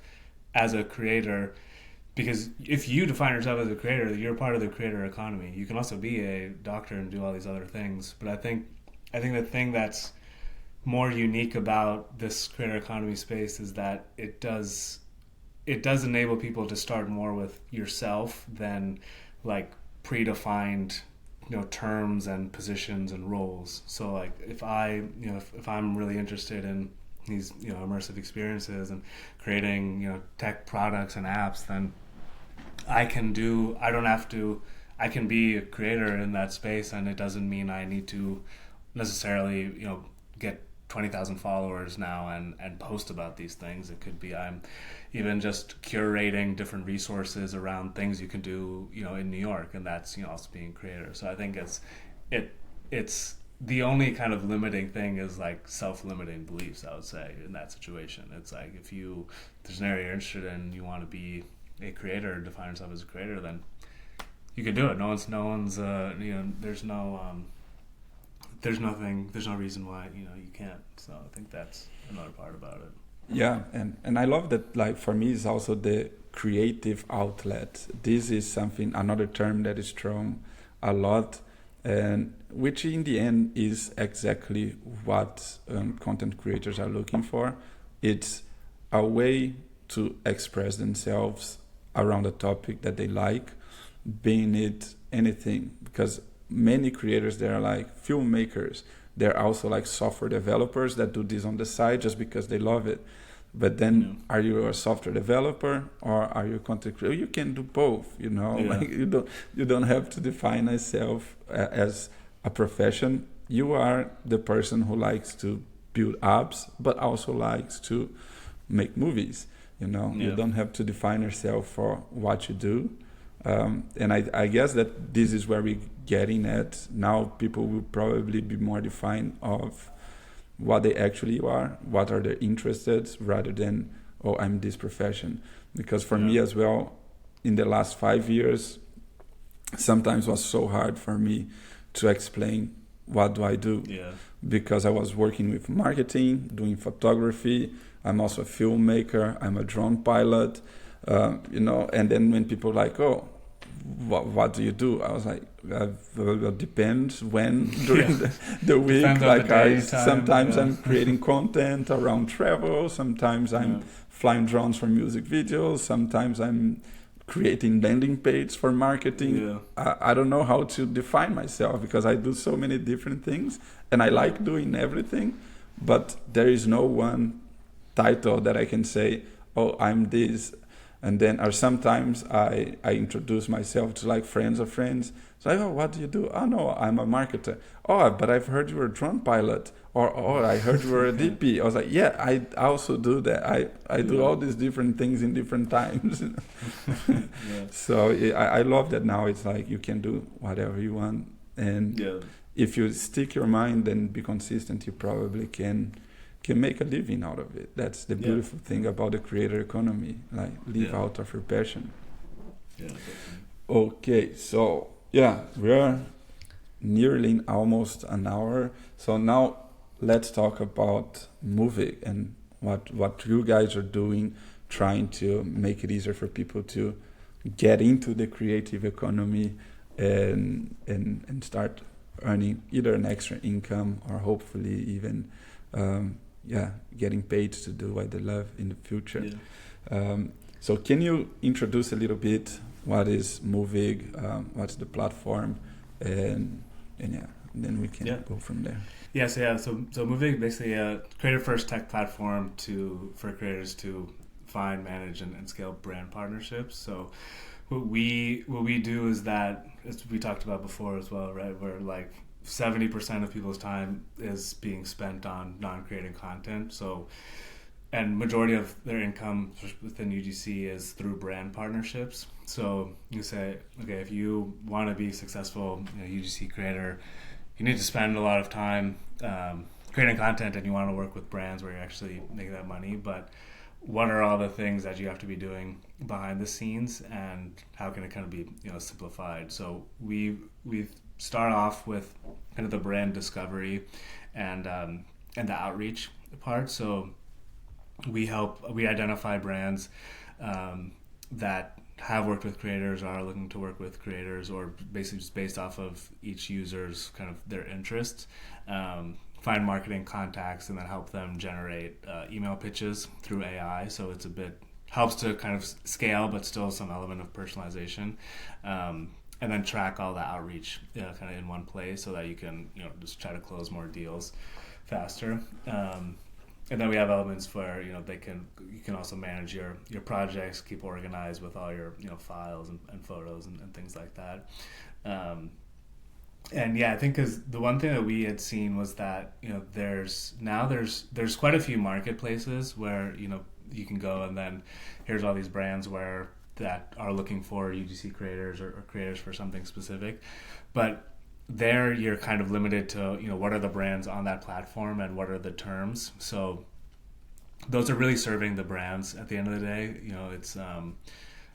as a creator? Because if you define yourself as a creator, you're part of the creator economy. You can also be a doctor and do all these other things. But I think the thing that's more unique about this creator economy space is that it does enable people to start more with yourself than like predefined terms and positions and roles. So like if I'm really interested in these immersive experiences and creating tech products and apps, then I can be a creator in that space, and it doesn't mean I need to necessarily get 20,000 followers now and post about these things. It could be I'm even just curating different resources around things you can do in New York, and that's also being a creator. So I think it's the only kind of limiting thing is like self-limiting beliefs, I would say, in that situation. It's like if there's an area you're interested in, you want to be a creator, define yourself as a creator, then you can do it. There's no reason why you can't. So I think that's another part about it. Yeah, and I love that. Like for me, is also the creative outlet. This is another term that is thrown a lot, and which in the end is exactly what content creators are looking for. It's a way to express themselves around a topic that they like, being it anything. Because many creators, they are like filmmakers. They're also like software developers that do this on the side just because they love it. But then, are you a software developer or are you a content creator? You can do both. Like you don't have to define yourself as a profession. You are the person who likes to build apps, but also likes to make movies. You don't have to define yourself for what you do. And I guess that this is where we're getting at. Now people will probably be more defined of what they actually are, what are their interests, rather than, oh, I'm this profession. Because for me as well, in the last 5 years, sometimes was so hard for me to explain what do I do. Yeah. Because I was working with marketing, doing photography. I'm also a filmmaker. I'm a drone pilot. And then when people are like, oh, what do you do? I was like, well, it depends when during the week. Like sometimes I'm creating content around travel. Sometimes I'm flying drones for music videos. Sometimes I'm creating landing pages for marketing. I don't know how to define myself because I do so many different things and I like doing everything, but there is no one title that I can say, oh, I'm this. And then, or sometimes I introduce myself to like friends of friends. So, oh, what do you do? Oh, no, I'm a marketer. Oh, but I've heard you were a drone pilot. Or, oh, I heard you were a DP. I was like, yeah, I also do that. I do all these different things in different times. So I love that now. It's like you can do whatever you want. And if you stick your mind and be consistent, you probably can make a living out of it. That's the beautiful thing about the creator economy, like live out of your passion. Okay, so we're nearly almost an hour. So now let's talk about Movig and what you guys are doing, trying to make it easier for people to get into the creative economy and start earning either an extra income or hopefully even getting paid to do what they love in the future. So can you introduce a little bit what is Movig, what's the platform, and then we can go from there. So Movig basically a creator first tech platform for creators to find, manage, and scale brand partnerships. So what we do is that, as we talked about before as well, right? Where like 70% of people's time is being spent on non-creating content. So, and majority of their income within UGC is through brand partnerships. So you say, okay, if you want to be a successful UGC creator, you need to spend a lot of time creating content, and you want to work with brands where you're actually making that money. But what are all the things that you have to be doing behind the scenes, and how can it kind of be simplified? So we start off with kind of the brand discovery and the outreach part. So we identify brands that have worked with creators, are looking to work with creators, or basically just based off of each user's kind of their interests. Find marketing contacts and then help them generate email pitches through AI. So it's helps to kind of scale, but still some element of personalization. And then track all the outreach kind of in one place so that you can just try to close more deals faster. And then we have elements where you can also manage your projects, keep organized with all your files and photos and things like that. And yeah, I think because the one thing that we had seen was that there's quite a few marketplaces where you can go, and then here's all these brands that are looking for UGC creators or creators for something specific, but there you're kind of limited to what are the brands on that platform and what are the terms. So those are really serving the brands at the end of the day. It's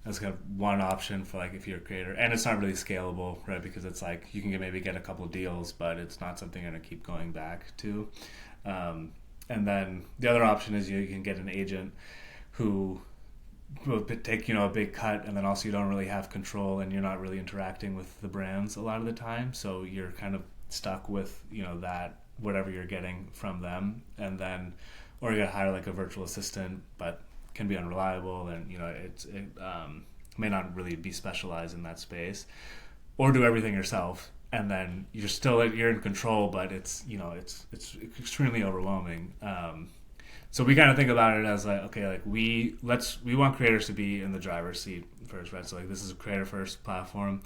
that's kind of one option for like if you're a creator, and it's not really scalable, right? Because it's like you can maybe get a couple deals, but it's not something you're gonna keep going back to. And then the other option is you can get an agent who will take a big cut, and then also you don't really have control, and you're not really interacting with the brands a lot of the time, so you're kind of stuck with that whatever you're getting from them. And then or you gotta hire like a virtual assistant, but can be unreliable, and it may not really be specialized in that space, or do everything yourself, and then you're in control, but it's extremely overwhelming. So we kind of think about it as like, okay, like we want creators to be in the driver's seat first, right? So like this is a creator first platform,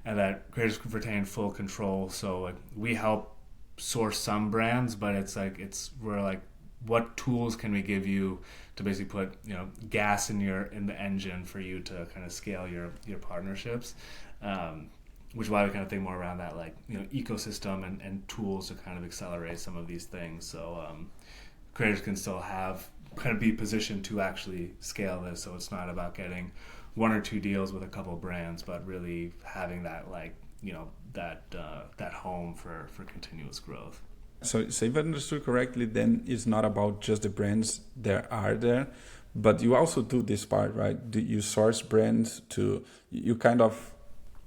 and that creators retain full control. So like we help source some brands, but we're like, what tools can we give you to basically put gas in the engine for you to kind of scale your partnerships, which is why we kind of think more around that like ecosystem and tools to kind of accelerate some of these things. So creators can still kind of be positioned to actually scale this. So it's not about getting one or two deals with a couple of brands, but really having that like that home for continuous growth. So if I understood correctly, then it's not about just the brands that are there, but you also do this part, right? Do you source brands you kind of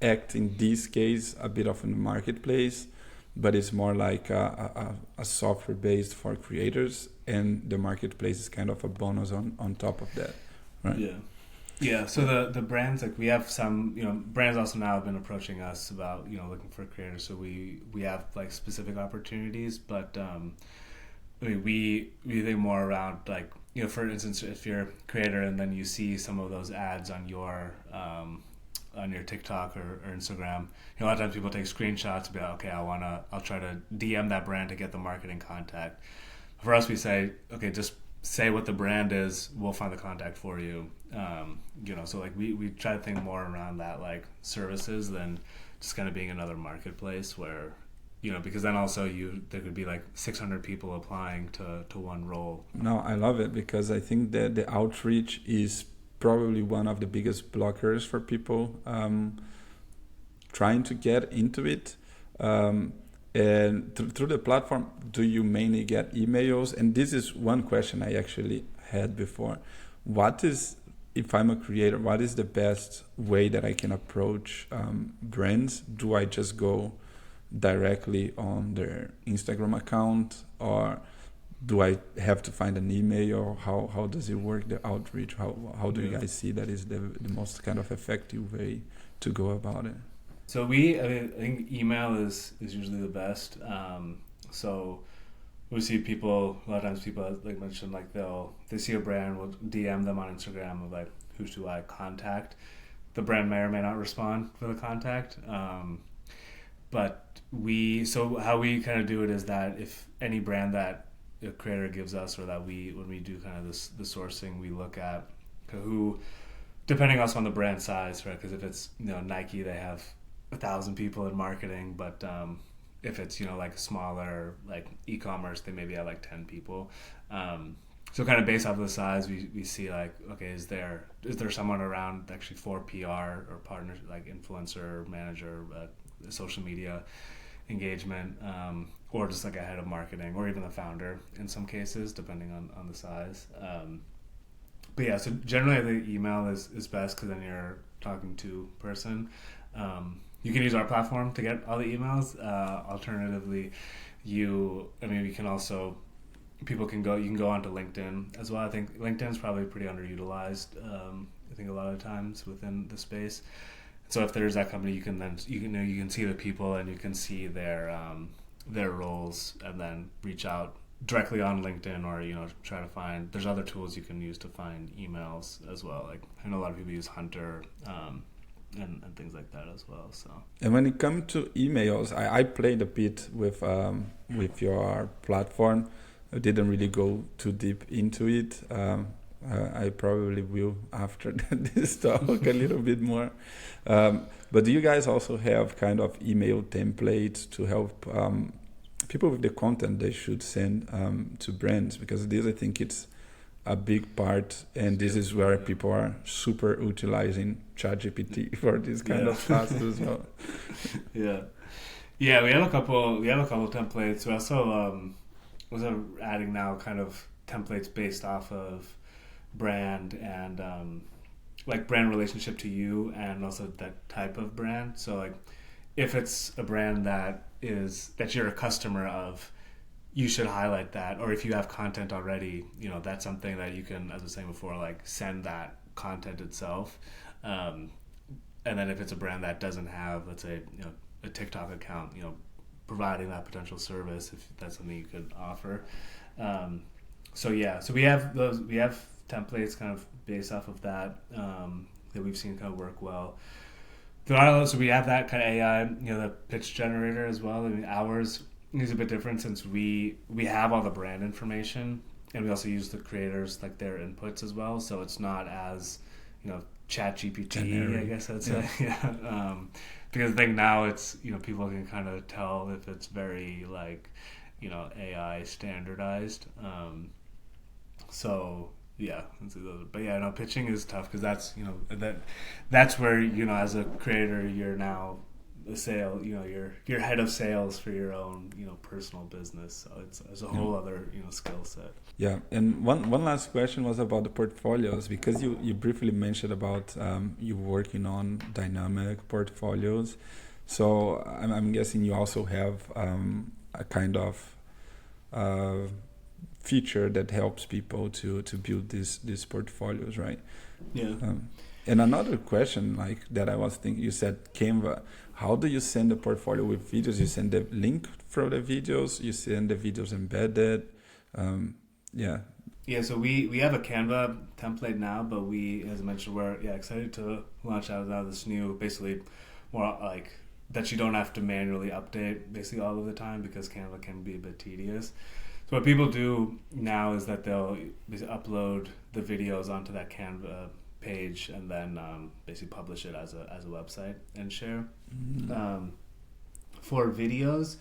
act in this case a bit of a marketplace, but it's more like a software based for creators, and the marketplace is kind of a bonus on top of that, right? Yeah. Yeah, so the brands, like we have some, brands also now have been approaching us about, looking for creators. So we have like specific opportunities, but I mean, we think more around like, for instance, if you're a creator and then you see some of those ads on your TikTok or Instagram, a lot of times people take screenshots and be like, okay, I'll try to DM that brand to get the marketing contact. For us, we say, okay, just say what the brand is, we'll find the contact for you. So like we try to think more around that like services than just kind of being another marketplace where because then also there could be like 600 people applying to one role. No, I love it, because I think that the outreach is probably one of the biggest blockers for people trying to get into it. And through the platform, do you mainly get emails? And this is one question I actually had before. If I'm a creator, what is the best way that I can approach brands? Do I just go directly on their Instagram account, or do I have to find an email? How does it work, the outreach? How do you guys see that is the most kind of effective way to go about it? So I think email is usually the best. So we see people, a lot of times people, like mentioned, like they see a brand, we'll DM them on Instagram of like, who do I contact? the brand may or may not respond for the contact. But so how we kind of do it is that if any brand that a creator gives us, or that when we do kind of the sourcing, we look at who, depending also on the brand size, right? Because if it's, Nike, they have 1,000 people in marketing, but if it's, like smaller, like e-commerce, they maybe have like 10 people. So kind of based off of the size, we see like, okay, is there someone around actually for PR or partners, like influencer, manager, social media engagement, or just like a head of marketing, or even the founder in some cases, depending on the size. But yeah, so generally the email is best, because then you're talking to person. You can use our platform to get all the emails. Alternatively, you can also, you can go onto LinkedIn as well. I think LinkedIn's probably pretty underutilized. I think a lot of times within the space. So if there's that company, you can see the people, and you can see their roles, and then reach out directly on LinkedIn, or try to find. There's other tools you can use to find emails as well. Like I know a lot of people use Hunter, and things like that as well. So. And when it comes to emails, I played a bit with your platform. I didn't really go too deep into it. I probably will after this talk a little bit more. But do you guys also have kind of email templates to help people with the content they should send to brands? Because this, I think, it's a big part, and this is where people are super utilizing ChatGPT for this kind of tasks as well. Yeah, we have a couple templates. We also was adding now kind of templates based off of brand and like brand relationship to you, and also that type of brand. So like if it's a brand that you're a customer of, you should highlight that. Or if you have content already, that's something that you can, as I was saying before, like send that content itself. And then if it's a brand that doesn't have, let's say, a TikTok account, providing that potential service, if that's something you could offer. So we have templates kind of based off of that that we've seen kind of work well. So we have that kind of AI, the pitch generator as well. I mean, ours is a bit different since we have all the brand information, and we also use the creators, like their inputs as well. So it's not as, chat GPT, I guess I'd say. Yeah. Because I think now it's, people can kind of tell if it's very like, AI standardized. So yeah, but yeah, no, pitching is tough, because that's, that's where, as a creator, you're now you're head of sales for your own, personal business. So it's a whole other, skill set. Yeah, and one last question was about the portfolios, because you briefly mentioned about you working on dynamic portfolios. So I'm guessing you also have a kind of feature that helps people to build these portfolios, right? Yeah. And another question like that I was thinking, you said Canva. How do you send a portfolio with videos? You send the link for the videos, you send the videos embedded. Yeah, so we have a Canva template now, but as I mentioned, we're excited to launch out now this new, basically more like that you don't have to manually update basically all of the time, because Canva can be a bit tedious. So what people do now is that they'll upload the videos onto that Canva page, and then basically publish it as a website and share. Mm-hmm. For videos,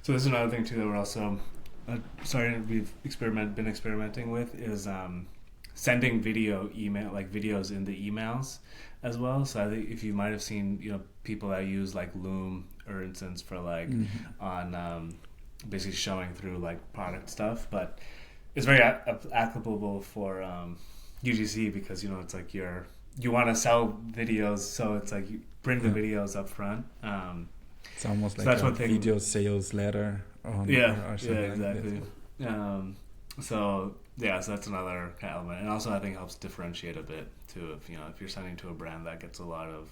so this is another thing too that we're also we've been experimenting with, is sending videos in the emails as well. So I think if you might have seen, people that use like Loom, for instance, for like on basically showing through like product stuff, but it's very applicable for UGC, because it's like you want to sell videos, so it's like you bring the videos up front. It's almost like a video sales letter. Or something exactly. Like So that's another kind of element, and also I think helps differentiate a bit too. If you're sending to a brand that gets a lot of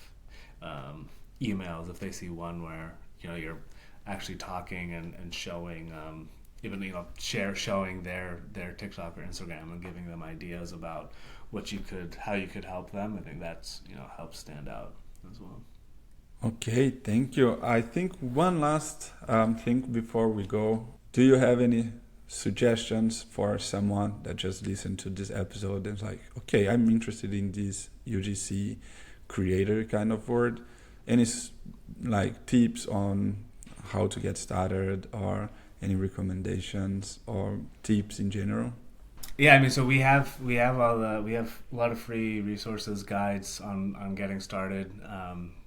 emails, if they see one where you're actually talking and showing even showing their TikTok or Instagram and giving them ideas about how you could help them. I think that's helps stand out as well. Okay, thank you. I think one last thing before we go. Do you have any suggestions for someone that just listened to this episode and is like, okay, I'm interested in this UGC creator kind of word? Any like tips on how to get started, or any recommendations or tips in general? Yeah, I mean, so we have a lot of free resources, guides on getting started.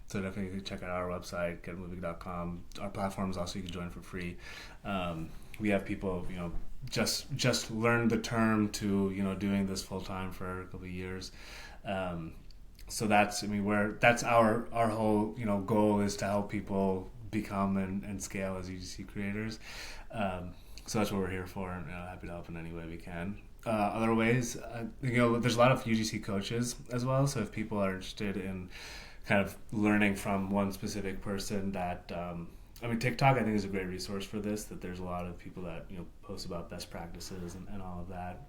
So definitely you can check out our website, getmovig.com. Our platforms also you can join for free. We have people, just learn the term to, doing this full time for a couple of years. So that's our whole, goal is to help people become and scale as UGC creators. So that's what we're here for, and happy to help in any way we can. Other ways, there's a lot of UGC coaches as well. So if people are interested in kind of learning from one specific person, that TikTok I think is a great resource for this. That there's a lot of people that post about best practices and all of that,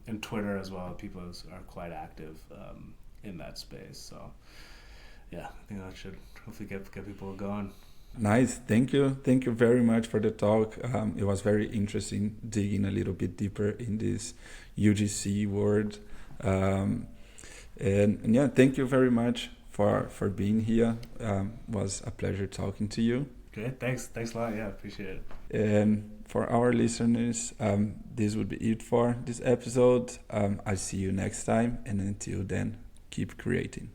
and Twitter as well. People are quite active in that space. So yeah, I think that should hopefully get people going. Nice. Thank you very much for the talk. It was very interesting digging a little bit deeper in this UGC world, and yeah, thank you very much for being here. Was a pleasure talking to you. Great, thanks a lot. Yeah, appreciate it. And for our listeners, this would be it for this episode. I'll see you next time, and until then, keep creating.